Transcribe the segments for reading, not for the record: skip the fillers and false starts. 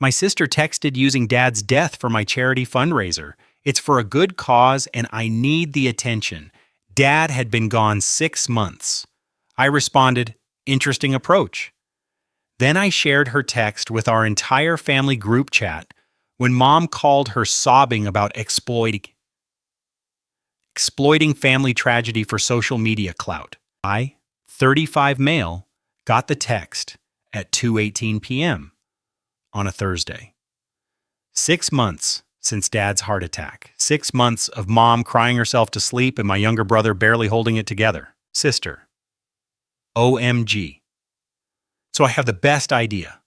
My sister texted using Dad's death for my charity fundraiser. It's for a good cause and I need the attention. Dad had been gone 6 months. I responded, interesting approach. Then I shared her text with our entire family group chat when Mom called her sobbing about exploiting family tragedy for social media clout. I, 35 male, got the text at 2:18 p.m. on a Thursday. 6 months since Dad's heart attack. 6 months of Mom crying herself to sleep and my younger brother barely holding it together. Sister. OMG. So I have the best idea.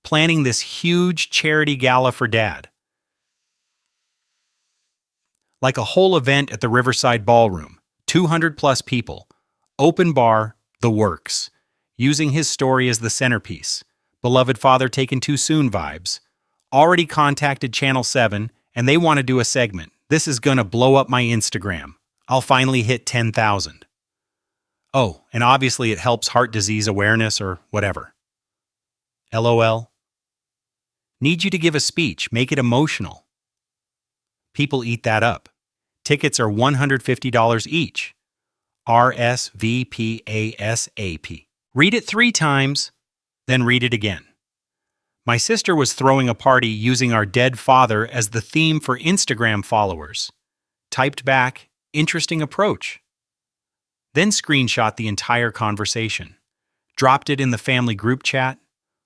Planning this huge charity gala for Dad. Like a whole event at the Riverside Ballroom. 200 plus people. Open bar, the works. Using his story as the centerpiece. Beloved father taken too soon vibes. Already contacted Channel 7 and they want to do a segment. This is gonna blow up my Instagram. I'll finally hit 10,000. Oh, and obviously it helps heart disease awareness or whatever. LOL. Need you to give a speech, make it emotional. People eat that up. Tickets are $150 each. RSVPASAP. Read it 3 times, then read it again. My sister was throwing a party using our dead father as the theme for Instagram followers. Typed back, interesting approach. Then screenshot the entire conversation. Dropped it in the family group chat.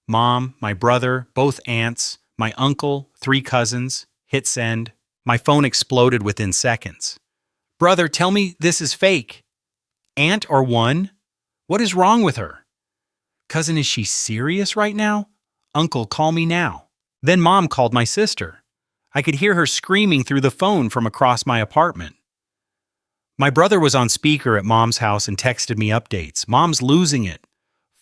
Mom, my brother, both aunts, my uncle, 3 cousins. Hit send. My phone exploded within seconds. Brother, tell me this is fake. Aunt or one? What is wrong with her? Cousin, is she serious right now? Uncle, call me now. Then Mom called my sister. I could hear her screaming through the phone from across my apartment. My brother was on speaker at Mom's house and texted me updates. Mom's losing it.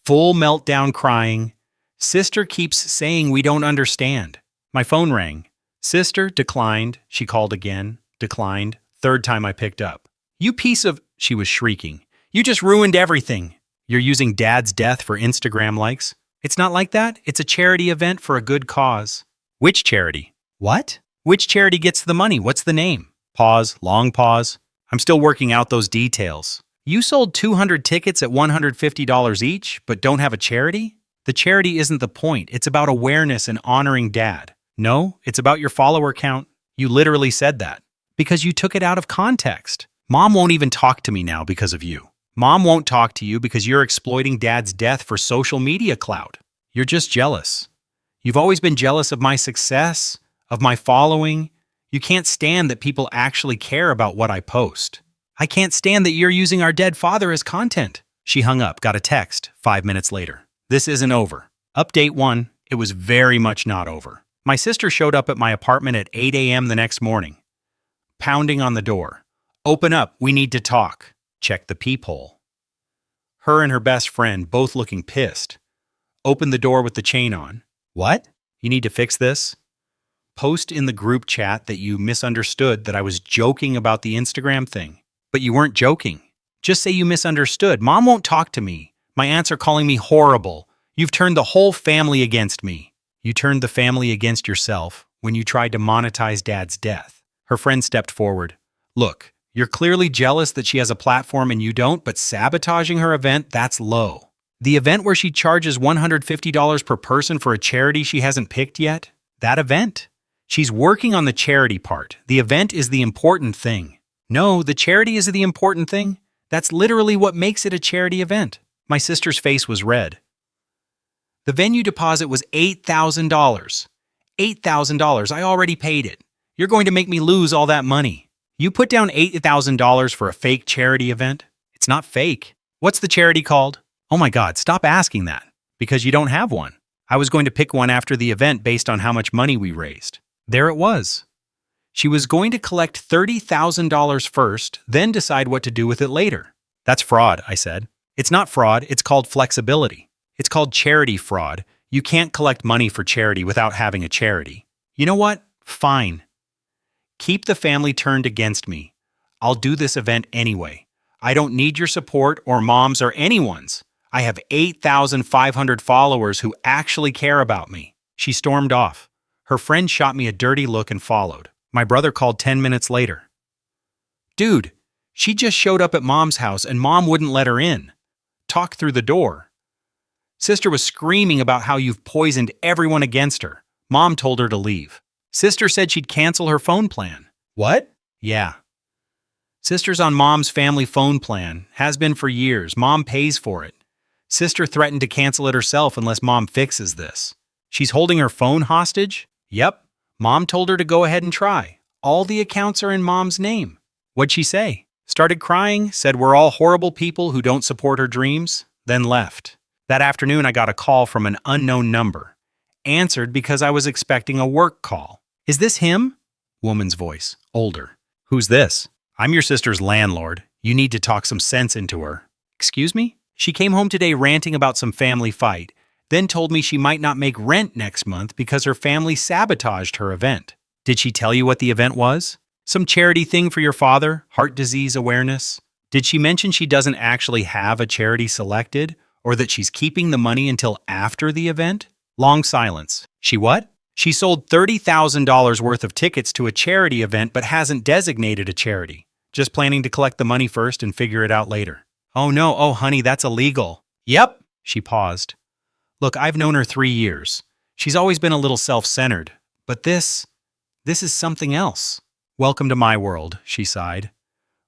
Full meltdown crying. Sister keeps saying we don't understand. My phone rang. Sister declined. She called again. Declined. 3rd time I picked up. You piece of... She was shrieking. You just ruined everything. You're using Dad's death for Instagram likes? It's not like that. It's a charity event for a good cause. Which charity? What? Which charity gets the money? What's the name? Pause. Long pause. I'm still working out those details. You sold 200 tickets at $150 each, but don't have a charity? The charity isn't the point. It's about awareness and honoring Dad. No, it's about your follower count. You literally said that. Because you took it out of context. Mom won't even talk to me now because of you. Mom won't talk to you because you're exploiting Dad's death for social media clout. You're just jealous. You've always been jealous of my success, of my following. You can't stand that people actually care about what I post. I can't stand that you're using our dead father as content. She hung up, got a text 5 minutes later. This isn't over. Update 1, it was very much not over. My sister showed up at my apartment at 8 a.m. the next morning. Pounding on the door. Open up, we need to talk. Check the peephole. Her and her best friend, both looking pissed. Open the door with the chain on. What? You need to fix this? Post in the group chat that you misunderstood that I was joking about the Instagram thing. But you weren't joking. Just say you misunderstood. Mom won't talk to me. My aunts are calling me horrible. You've turned the whole family against me. You turned the family against yourself when you tried to monetize Dad's death. Her friend stepped forward. Look, you're clearly jealous that she has a platform and you don't, but sabotaging her event, that's low. The event where she charges $150 per person for a charity she hasn't picked yet? That event? She's working on the charity part. The event is the important thing. No, the charity is the important thing. That's literally what makes it a charity event. My sister's face was red. The venue deposit was $8,000. $8,000. I already paid it. You're going to make me lose all that money. You put down $8,000 for a fake charity event? It's not fake. What's the charity called? Oh my God, stop asking that. Because you don't have one. I was going to pick one after the event based on how much money we raised. There it was. She was going to collect $30,000 first, then decide what to do with it later. That's fraud, I said. It's not fraud, it's called flexibility. It's called charity fraud. You can't collect money for charity without having a charity. You know what? Fine. Keep the family turned against me. I'll do this event anyway. I don't need your support or Mom's or anyone's. I have 8,500 followers who actually care about me. She stormed off. Her friend shot me a dirty look and followed. My brother called 10 minutes later. Dude, she just showed up at Mom's house and Mom wouldn't let her in. Talk through the door. Sister was screaming about how you've poisoned everyone against her. Mom told her to leave. Sister said she'd cancel her phone plan. What? Yeah. Sister's on Mom's family phone plan. Has been for years. Mom pays for it. Sister threatened to cancel it herself unless Mom fixes this. She's holding her phone hostage? Yep. Mom told her to go ahead and try. All the accounts are in Mom's name. What'd she say? Started crying, said we're all horrible people who don't support her dreams, then left. That afternoon I got a call from an unknown number. Answered because I was expecting a work call. Is this him? Woman's voice, older. Who's this? I'm your sister's landlord. You need to talk some sense into her. Excuse me? She came home today ranting about some family fight, then told me she might not make rent next month because her family sabotaged her event. Did she tell you what the event was? Some charity thing for your father? Heart disease awareness? Did she mention she doesn't actually have a charity selected, or that she's keeping the money until after the event? Long silence. She what? She sold $30,000 worth of tickets to a charity event but hasn't designated a charity. Just planning to collect the money first and figure it out later. Oh no, oh honey, that's illegal. Yep. She paused. Look, I've known her 3 years. She's always been a little self-centered. But this is something else. Welcome to my world, she sighed.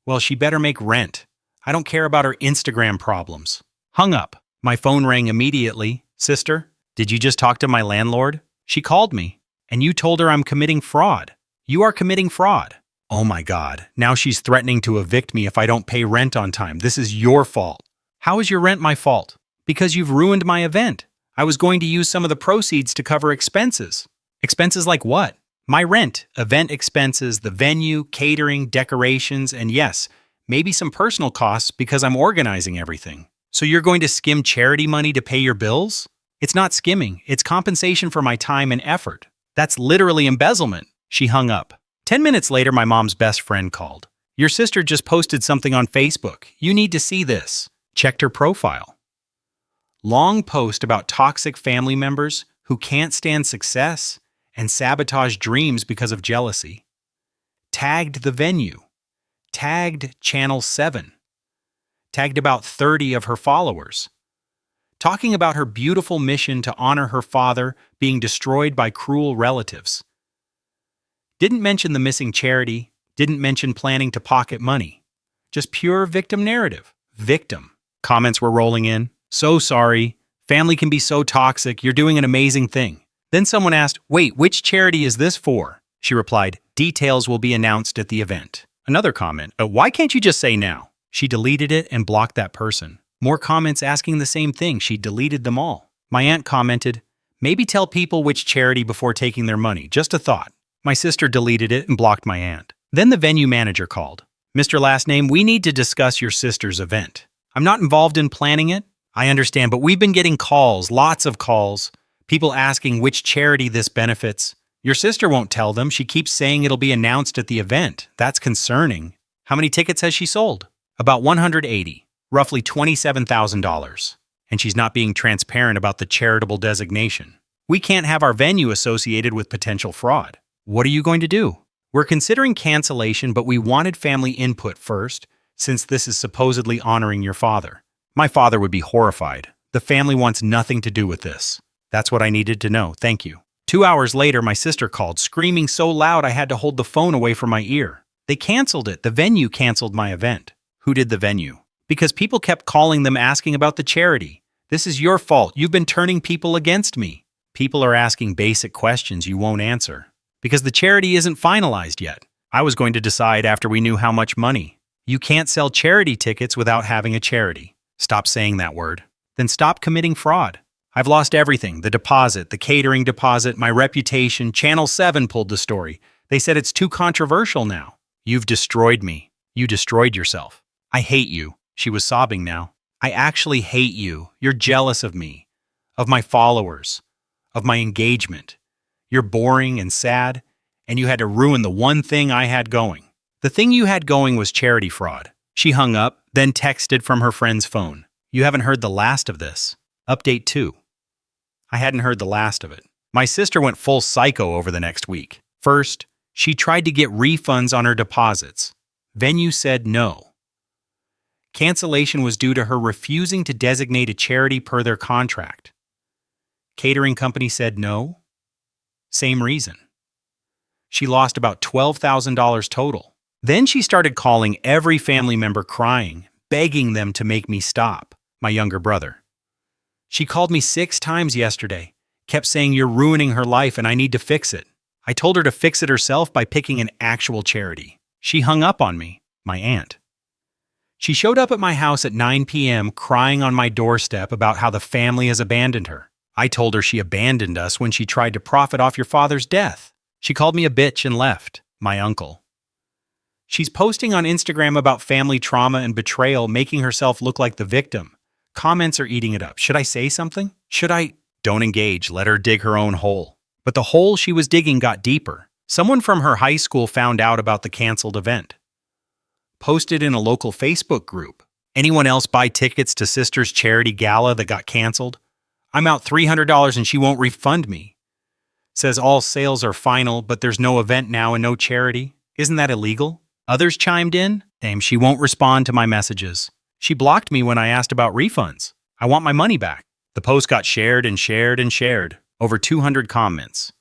Well, she better make rent. I don't care about her Instagram problems. Hung up. My phone rang immediately. Sister, did you just talk to my landlord? She called me. And you told her I'm committing fraud. You are committing fraud. Oh my God, now she's threatening to evict me if I don't pay rent on time. This is your fault. How is your rent my fault? Because you've ruined my event. I was going to use some of the proceeds to cover expenses. Expenses like what? My rent, event expenses, the venue, catering, decorations, and yes, maybe some personal costs because I'm organizing everything. So you're going to skim charity money to pay your bills? It's not skimming, it's compensation for my time and effort. That's literally embezzlement. She hung up. 10 minutes later, my mom's best friend called. Your sister just posted something on Facebook. You need to see this. Checked her profile. Long post about toxic family members who can't stand success and sabotage dreams because of jealousy. Tagged the venue. Tagged Channel 7. Tagged about 30 of her followers. Talking about her beautiful mission to honor her father being destroyed by cruel relatives. Didn't mention the missing charity, didn't mention planning to pocket money. Just pure victim narrative. Victim. Comments were rolling in. So sorry. Family can be so toxic. You're doing an amazing thing. Then someone asked, wait, which charity is this for? She replied, details will be announced at the event. Another comment, why can't you just say now? She deleted it and blocked that person. More comments asking the same thing. She deleted them all. My aunt commented, maybe tell people which charity before taking their money. Just a thought. My sister deleted it and blocked my aunt. Then the venue manager called. Mr. Last Name, we need to discuss your sister's event. I'm not involved in planning it. I understand, but we've been getting calls, lots of calls. People asking which charity this benefits. Your sister won't tell them. She keeps saying it'll be announced at the event. That's concerning. How many tickets has she sold? About 180, roughly $27,000. And she's not being transparent about the charitable designation. We can't have our venue associated with potential fraud. What are you going to do? We're considering cancellation, but we wanted family input first, since this is supposedly honoring your father. My father would be horrified. The family wants nothing to do with this. That's what I needed to know. Thank you. 2 hours later, my sister called, screaming so loud I had to hold the phone away from my ear. They canceled it. The venue canceled my event. Who did the venue? Because people kept calling them asking about the charity. This is your fault. You've been turning people against me. People are asking basic questions you won't answer. Because the charity isn't finalized yet. I was going to decide after we knew how much money. You can't sell charity tickets without having a charity. Stop saying that word. Then stop committing fraud. I've lost everything. The deposit, the catering deposit, my reputation. Channel 7 pulled the story. They said it's too controversial now. You've destroyed me. You destroyed yourself. I hate you. She was sobbing now. I actually hate you. You're jealous of me, of my followers, of my engagement. You're boring and sad, and you had to ruin the one thing I had going. The thing you had going was charity fraud. She hung up, then texted from her friend's phone. You haven't heard the last of this. Update 2. I hadn't heard the last of it. My sister went full psycho over the next week. First, she tried to get refunds on her deposits. Venue said no. Cancellation was due to her refusing to designate a charity per their contract. Catering company said no. Same reason. She lost about $12,000 total. Then she started calling every family member crying, begging them to make me stop, my younger brother. She called me 6 times yesterday, kept saying you're ruining her life and I need to fix it. I told her to fix it herself by picking an actual charity. She hung up on me, my aunt. She showed up at my house at 9 p.m. crying on my doorstep about how the family has abandoned her. I told her she abandoned us when she tried to profit off your father's death. She called me a bitch and left, my uncle. She's posting on Instagram about family trauma and betrayal, making herself look like the victim. Comments are eating it up. Should I say something? Should I? Don't engage. Let her dig her own hole. But the hole she was digging got deeper. Someone from her high school found out about the canceled event. Posted in a local Facebook group. Anyone else buy tickets to sister's charity gala that got canceled? I'm out $300 and she won't refund me. Says all sales are final, but there's no event now and no charity. Isn't that illegal? Others chimed in. Damn, she won't respond to my messages. She blocked me when I asked about refunds. I want my money back. The post got shared and shared and shared. Over 200 comments.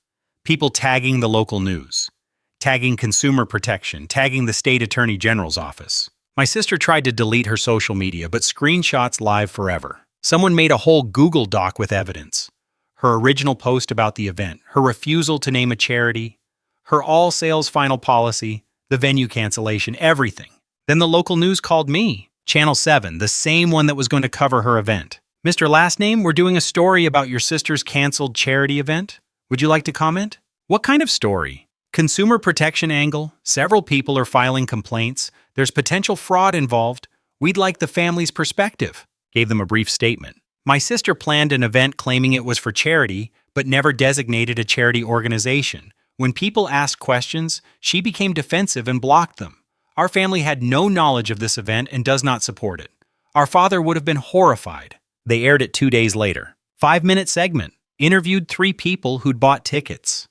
People tagging the local news. Tagging Consumer Protection. Tagging the State Attorney General's office. My sister tried to delete her social media, but screenshots live forever. Someone made a whole Google Doc with evidence. Her original post about the event, her refusal to name a charity, her all sales final policy, the venue cancellation, everything. Then the local news called me, Channel 7, the same one that was going to cover her event. Mr. Last Name, we're doing a story about your sister's canceled charity event. Would you like to comment? What kind of story? Consumer protection angle? Several people are filing complaints. There's potential fraud involved. We'd like the family's perspective. Gave them a brief statement. My sister planned an event claiming it was for charity, but never designated a charity organization. When people asked questions, she became defensive and blocked them. Our family had no knowledge of this event and does not support it. Our father would have been horrified. They aired it 2 days later. 5-minute segment. Interviewed 3 people who'd bought tickets.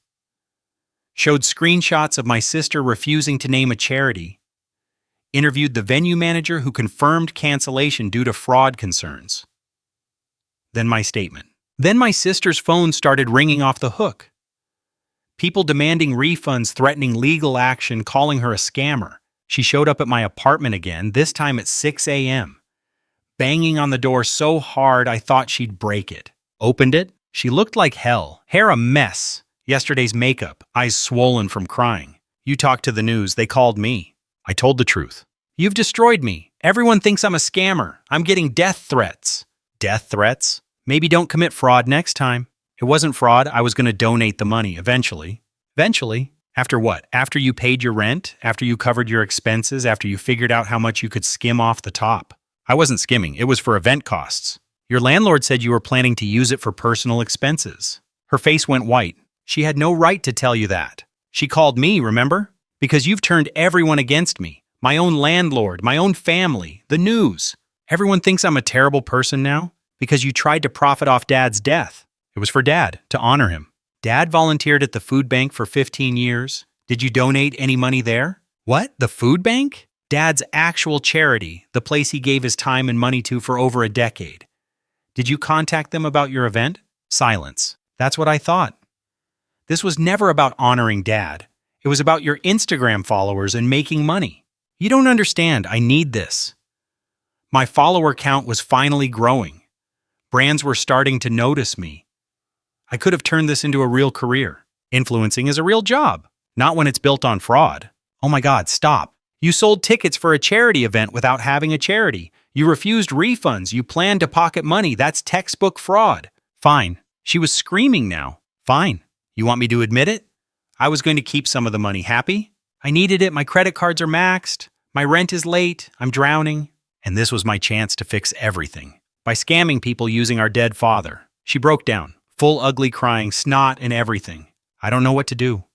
Showed screenshots of my sister refusing to name a charity. Interviewed the venue manager who confirmed cancellation due to fraud concerns. Then my statement. Then my sister's phone started ringing off the hook. People demanding refunds, threatening legal action, calling her a scammer. She showed up at my apartment again, this time at 6 a.m. Banging on the door so hard I thought she'd break it. Opened it. She looked like hell. Hair a mess. Yesterday's makeup. Eyes swollen from crying. You talked to the news. They called me. I told the truth. You've destroyed me. Everyone thinks I'm a scammer. I'm getting death threats. Death threats? Maybe don't commit fraud next time. It wasn't fraud. I was going to donate the money eventually. Eventually? After what? After you paid your rent? After you covered your expenses? After you figured out how much you could skim off the top? I wasn't skimming. It was for event costs. Your landlord said you were planning to use it for personal expenses. Her face went white. She had no right to tell you that. She called me, remember? Because you've turned everyone against me. My own landlord, my own family, the news. Everyone thinks I'm a terrible person now because you tried to profit off Dad's death. It was for Dad, to honor him. Dad volunteered at the food bank for 15 years. Did you donate any money there? What? The food bank? Dad's actual charity, the place he gave his time and money to for over a decade. Did you contact them about your event? Silence. That's what I thought. This was never about honoring Dad. It was about your Instagram followers and making money. You don't understand. I need this. My follower count was finally growing. Brands were starting to notice me. I could have turned this into a real career. Influencing is a real job, not when it's built on fraud. Oh my God, stop. You sold tickets for a charity event without having a charity. You refused refunds. You planned to pocket money. That's textbook fraud. Fine. She was screaming now. Fine. You want me to admit it? I was going to keep some of the money. Happy? I needed it. My credit cards are maxed. My rent is late. I'm drowning. And this was my chance to fix everything. By scamming people using our dead father. She broke down, full ugly crying, snot and everything. I don't know what to do.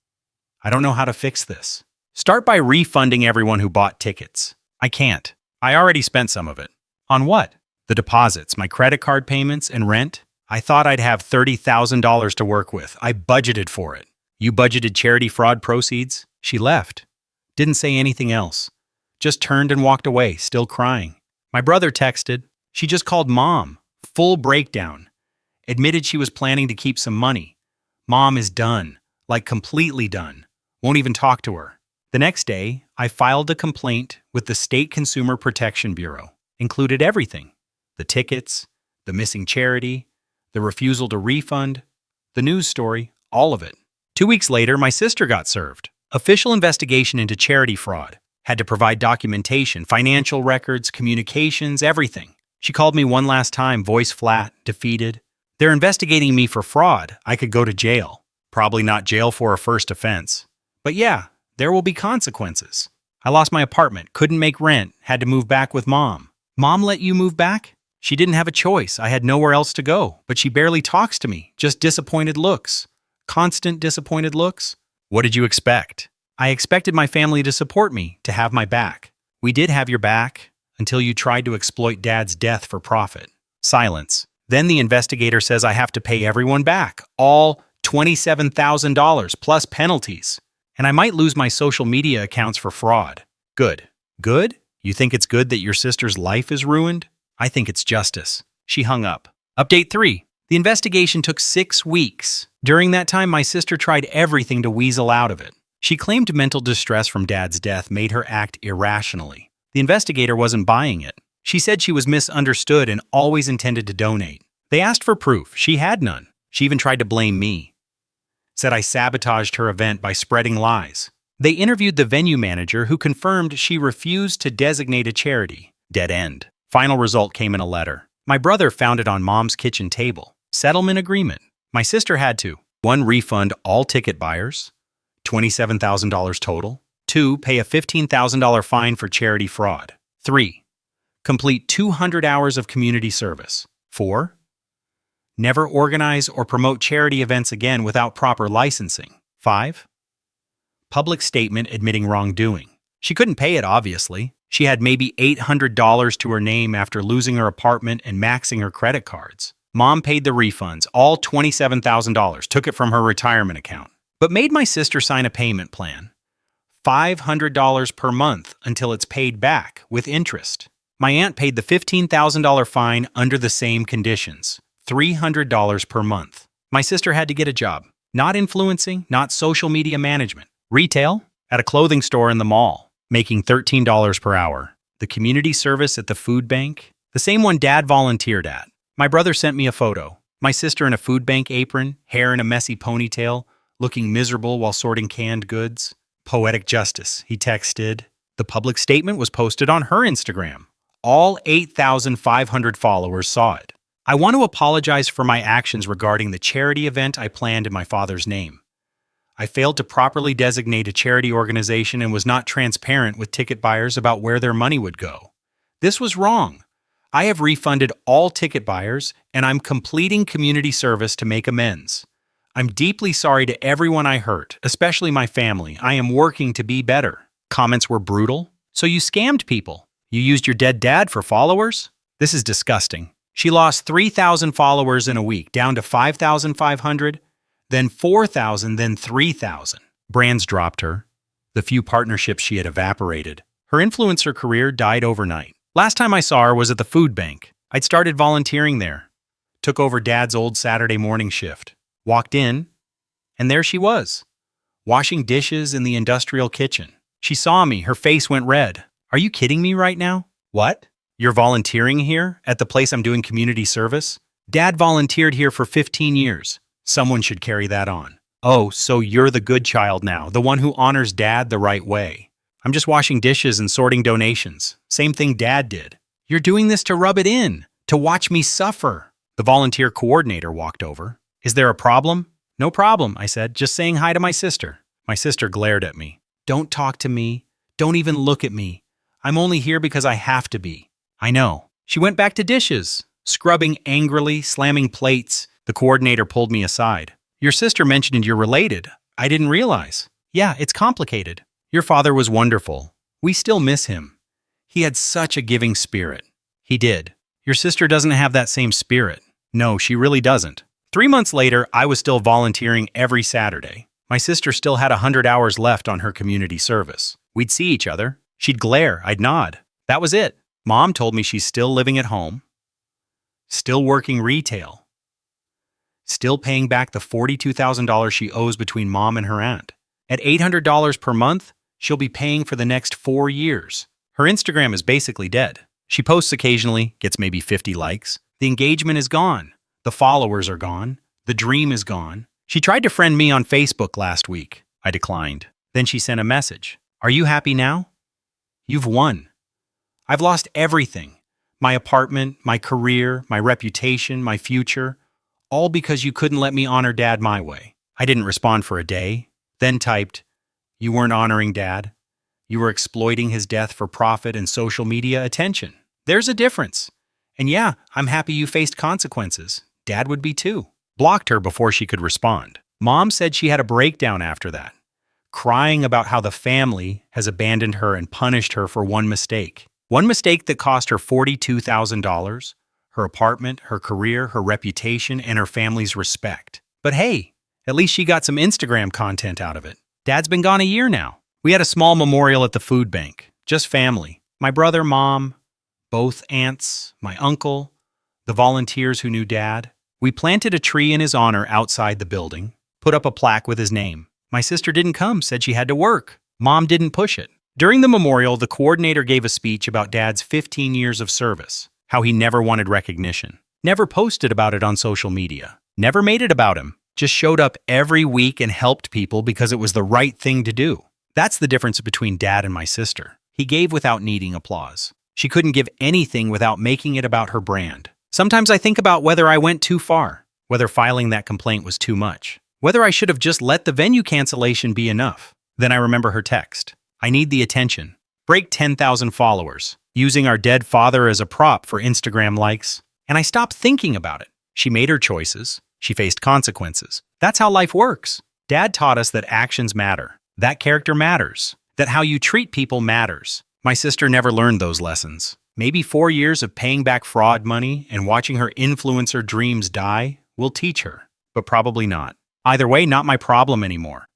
I don't know how to fix this. Start by refunding everyone who bought tickets. I can't. I already spent some of it. On what? The deposits, my credit card payments, and rent. I thought I'd have $30,000 to work with. I budgeted for it. You budgeted charity fraud proceeds? She left. Didn't say anything else. Just turned and walked away, still crying. My brother texted. She just called Mom. Full breakdown. Admitted she was planning to keep some money. Mom is done. Like completely done. Won't even talk to her. The next day, I filed a complaint with the State Consumer Protection Bureau. Included everything. The tickets, the missing charity, the refusal to refund, the news story, all of it. 2 weeks later, my sister got served. Official investigation into charity fraud. Had to provide documentation, financial records, communications, everything. She called me one last time, voice flat, defeated. They're investigating me for fraud. I could go to jail. Probably not jail for a first offense. But yeah, there will be consequences. I lost my apartment, couldn't make rent, had to move back with Mom. Mom let you move back? She didn't have a choice. I had nowhere else to go, but she barely talks to me, just disappointed looks. Constant disappointed looks? What did you expect? I expected my family to support me, to have my back. We did have your back, until you tried to exploit Dad's death for profit. Silence. Then the investigator says I have to pay everyone back, all $27,000 plus penalties. And I might lose my social media accounts for fraud. Good. Good? You think it's good that your sister's life is ruined? I think it's justice. She hung up. Update 3. The investigation took 6 weeks. During that time, my sister tried everything to weasel out of it. She claimed mental distress from Dad's death made her act irrationally. The investigator wasn't buying it. She said she was misunderstood and always intended to donate. They asked for proof. She had none. She even tried to blame me. Said I sabotaged her event by spreading lies. They interviewed the venue manager who confirmed she refused to designate a charity. Dead end. Final result came in a letter. My brother found it on Mom's kitchen table. Settlement agreement. My sister had to 1. Refund all ticket buyers. $27,000 total. 2. Pay a $15,000 fine for charity fraud. 3. Complete 200 hours of community service. 4. Never organize or promote charity events again without proper licensing. 5. Public statement admitting wrongdoing. She couldn't pay it, obviously. She had maybe $800 to her name after losing her apartment and maxing her credit cards. Mom paid the refunds, all $27,000, took it from her retirement account, but made my sister sign a payment plan. $500 per month until it's paid back with interest. My aunt paid the $15,000 fine under the same conditions. $300 per month. My sister had to get a job. Not influencing, not social media management. Retail? At a clothing store in the mall, making $13 per hour. The community service at the food bank? The same one Dad volunteered at. My brother sent me a photo. My sister in a food bank apron, hair in a messy ponytail, looking miserable while sorting canned goods. Poetic justice, he texted. The public statement was posted on her Instagram. All 8,500 followers saw it. I want to apologize for my actions regarding the charity event I planned in my father's name. I failed to properly designate a charity organization and was not transparent with ticket buyers about where their money would go. This was wrong. I have refunded all ticket buyers, and I'm completing community service to make amends. I'm deeply sorry to everyone I hurt, especially my family. I am working to be better. Comments were brutal. So you scammed people. You used your dead dad for followers? This is disgusting. She lost 3,000 followers in a week, down to 5,500, then 4,000, then 3,000. Brands dropped her. The few partnerships she had evaporated. Her influencer career died overnight. Last time I saw her was at the food bank. I'd started volunteering there. Took over Dad's old Saturday morning shift. Walked in, and there she was, washing dishes in the industrial kitchen. She saw me. Her face went red. Are you kidding me right now? What? You're volunteering here, at the place I'm doing community service? Dad volunteered here for 15 years. Someone should carry that on. Oh, so you're the good child now, the one who honors Dad the right way. I'm just washing dishes and sorting donations. Same thing Dad did. You're doing this to rub it in, to watch me suffer. The volunteer coordinator walked over. Is there a problem? No problem, I said, just saying hi to my sister. My sister glared at me. Don't talk to me. Don't even look at me. I'm only here because I have to be. I know. She went back to dishes, scrubbing angrily, slamming plates. The coordinator pulled me aside. Your sister mentioned you're related. I didn't realize. Yeah, it's complicated. Your father was wonderful. We still miss him. He had such a giving spirit. He did. Your sister doesn't have that same spirit. No, she really doesn't. 3 months later, I was still volunteering every Saturday. My sister still had 100 hours left on her community service. We'd see each other. She'd glare, I'd nod. That was it. Mom told me she's still living at home, still working retail, still paying back the $42,000 she owes between mom and her aunt. At $800 per month, she'll be paying for the next 4 years. Her Instagram is basically dead. She posts occasionally, gets maybe 50 likes. The engagement is gone. The followers are gone. The dream is gone. She tried to friend me on Facebook last week. I declined. Then she sent a message. Are you happy now? You've won. I've lost everything. My apartment, my career, my reputation, my future. All because you couldn't let me honor Dad my way. I didn't respond for a day. Then typed, you weren't honoring Dad. You were exploiting his death for profit and social media attention. There's a difference. And yeah, I'm happy you faced consequences. Dad would be too. Blocked her before she could respond. Mom said she had a breakdown after that, crying about how the family has abandoned her and punished her for one mistake. One mistake that cost her $42,000, her apartment, her career, her reputation, and her family's respect. But hey, at least she got some Instagram content out of it. Dad's been gone a year now. We had a small memorial at the food bank, just family. My brother, mom, both aunts, my uncle, the volunteers who knew Dad. We planted a tree in his honor outside the building, put up a plaque with his name. My sister didn't come, said she had to work. Mom didn't push it. During the memorial, the coordinator gave a speech about Dad's 15 years of service, how he never wanted recognition, never posted about it on social media, never made it about him, just showed up every week and helped people because it was the right thing to do. That's the difference between Dad and my sister. He gave without needing applause. She couldn't give anything without making it about her brand. Sometimes I think about whether I went too far, whether filing that complaint was too much, whether I should have just let the venue cancellation be enough. Then I remember her text. I need the attention. Break 10,000 followers, using our dead father as a prop for Instagram likes. And I stopped thinking about it. She made her choices. She faced consequences. That's how life works. Dad taught us that actions matter, that character matters, that how you treat people matters. My sister never learned those lessons. Maybe 4 years of paying back fraud money and watching her influencer dreams die will teach her, but probably not. Either way, not my problem anymore.